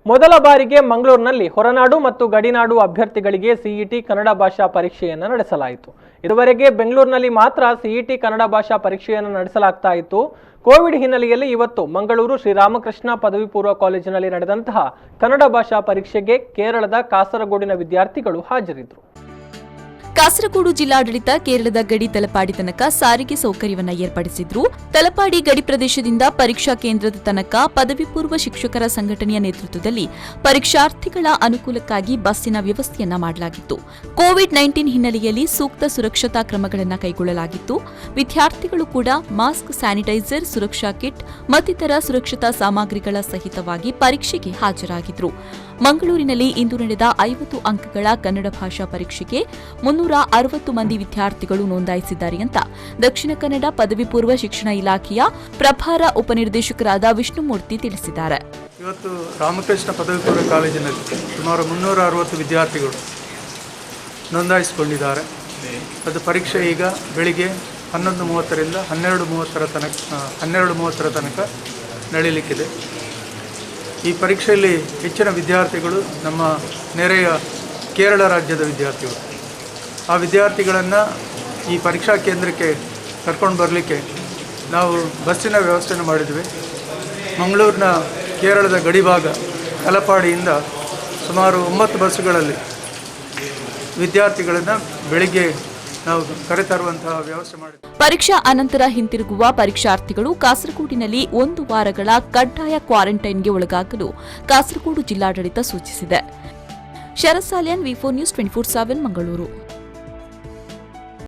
ಮೊದಲ ಬಾರಿಗೆ ಮಂಗಳೂರಿನಲ್ಲಿ ಹೊರನಾಡು ಮತ್ತು ಗಡಿನಾಡು ಅಭ್ಯರ್ಥಿಗಳಿಗೆ ಸಿಇಟಿ ಕನ್ನಡ ಭಾಷಾ ಪರೀಕ್ಷೆಯನ್ನು ನಡೆಸಲಾಯಿತು. ಇದುವರೆಗೆ ಬೆಂಗಳೂರಿನಲ್ಲಿ ಮಾತ್ರ ಸಿಇಟಿ ಕನ್ನಡ ಭಾಷಾ ಪರೀಕ್ಷೆಯನ್ನು ನಡೆಸಲಾಗ್ತಾ ಇತ್ತು. ಕೋವಿಡ್ ಹಿನ್ನೆಲೆಯಲ್ಲಿ ಇವತ್ತು ಮಂಗಳೂರು ಶ್ರೀರಾಮಕೃಷ್ಣ ಪದವಿ ಪೂರ್ವ ಕಾಲೇಜಿನಲ್ಲಿ ನಡೆದಂತಹ ಕನ್ನಡ ಭಾಷಾ ಪರೀಕ್ಷೆಗೆ ಕೇರಳದ ಕಾಸರಗೋಡಿನ ವಿದ್ಯಾರ್ಥಿಗಳು ಹಾಜರಿದ್ದರು. ಕಾಸರಗೋಡು ಜಿಲ್ಲಾಡಳಿತ ಕೇರಳದ ಗಡಿ ತಲಪಾಡಿ ತನಕ ಸಾರಿಗೆ ಸೌಕರ್ಯವನ್ನು ಏರ್ಪಡಿಸಿದ್ರು. ತಲಪಾಡಿ ಗಡಿ ಪ್ರದೇಶದಿಂದ ಪರೀಕ್ಷಾ ಕೇಂದ್ರದ ತನಕ ಪದವಿ ಪೂರ್ವ ಶಿಕ್ಷಕರ ಸಂಘಟನೆಯ ನೇತೃತ್ವದಲ್ಲಿ ಪರೀಕ್ಷಾರ್ಥಿಗಳ ಅನುಕೂಲಕ್ಕಾಗಿ ಬಸ್ಸಿನ ವ್ಯವಸ್ಥೆಯನ್ನ ಮಾಡಲಾಗಿತ್ತು. ಕೋವಿಡ್-19 ಹಿನ್ನೆಲೆಯಲ್ಲಿ ಸೂಕ್ತ ಸುರಕ್ಷತಾ ಕ್ರಮಗಳನ್ನು ಕೈಗೊಳ್ಳಲಾಗಿತ್ತು. ವಿದ್ಯಾರ್ಥಿಗಳು ಕೂಡ ಮಾಸ್ಕ್, ಸ್ಯಾನಿಟೈಸರ್, ಸುರಕ್ಷಾ ಕಿಟ್ ಮತ್ತಿತರ ಸುರಕ್ಷತಾ ಸಾಮಗ್ರಿಗಳ ಸಹಿತವಾಗಿ ಪರೀಕ್ಷೆಗೆ ಹಾಜರಾಗಿದ್ರು. ಮಂಗಳೂರಿನಲ್ಲಿ ಇಂದು ನಡೆದ 50 ಅಂಕಗಳ ಕನ್ನಡ ಭಾಷಾ ಪರೀಕ್ಷೆಗೆ 360 ಮಂದಿ ವಿದ್ಯಾರ್ಥಿಗಳು ನೋಂದಾಯಿಸಿದ್ದಾರೆ ಅಂತ ದಕ್ಷಿಣ ಕನ್ನಡ ಪದವಿ ಪೂರ್ವ ಶಿಕ್ಷಣ ಇಲಾಖೆಯ ಪ್ರಭಾರ ಉಪನಿರ್ದೇಶಕರಾದ ವಿಷ್ಣುಮೂರ್ತಿ ತಿಳಿಸಿದ್ದಾರೆ. ಇವತ್ತು ರಾಮಕೃಷ್ಣ ಪದವಿ ಪೂರ್ವ ಕಾಲೇಜಿನಲ್ಲಿ ಸುಮಾರು 360 ವಿದ್ಯಾರ್ಥಿಗಳು ನೋಂದಾಯಿಸಿಕೊಂಡಿದ್ದಾರೆ. ಅದು ಪರೀಕ್ಷೆ ಈಗ ಬೆಳಿಗ್ಗೆ 11:30ರಿಂದ 12:30 ತನಕ ನಡೆಯಲಿಕ್ಕಿದೆ. ಈ ಪರೀಕ್ಷೆಯಲ್ಲಿ ಹೆಚ್ಚಿನ ವಿದ್ಯಾರ್ಥಿಗಳು ನಮ್ಮ ನೆರೆಯ ಕೇರಳ ರಾಜ್ಯದ ವಿದ್ಯಾರ್ಥಿಗಳು. ಆ ವಿದ್ಯಾರ್ಥಿಗಳನ್ನು ಈ ಪರೀಕ್ಷಾ ಕೇಂದ್ರಕ್ಕೆ ಕರ್ಕೊಂಡು ಬರಲಿಕ್ಕೆ ನಾವು ಬಸ್ಸಿನ ವ್ಯವಸ್ಥೆಯನ್ನು ಮಾಡಿದ್ವಿ. ಮಂಗಳೂರಿನ ಕೇರಳದ ಗಡಿಭಾಗ ತಲಪಾಡಿಯಿಂದ ಸುಮಾರು 9 ಬಸ್ಸುಗಳಲ್ಲಿ ವಿದ್ಯಾರ್ಥಿಗಳನ್ನು ಬೆಳಿಗ್ಗೆ ನಾವು ಕರೆತರುವಂತಹ ವ್ಯವಸ್ಥೆ ಮಾಡಿದ್ವಿ. ಪರೀಕ್ಷಾ ಅನಂತರ ಹಿಂತಿರುಗುವ ಪರೀಕ್ಷಾರ್ಥಿಗಳು ಕಾಸರಗೋಡಿನಲ್ಲಿ 1 ವಾರಗಳ ಕಡ್ಡಾಯ ಕ್ವಾರಂಟೈನ್ಗೆ ಒಳಗಾಗಲು ಕಾಸರಗೋಡು ಜಿಲ್ಲಾಡಳಿತ ಸೂಚಿಸಿದೆ. ಶರತ್ ಸಾಲಿಯನ್, V4 News 24/7 ಮಂಗಳೂರು.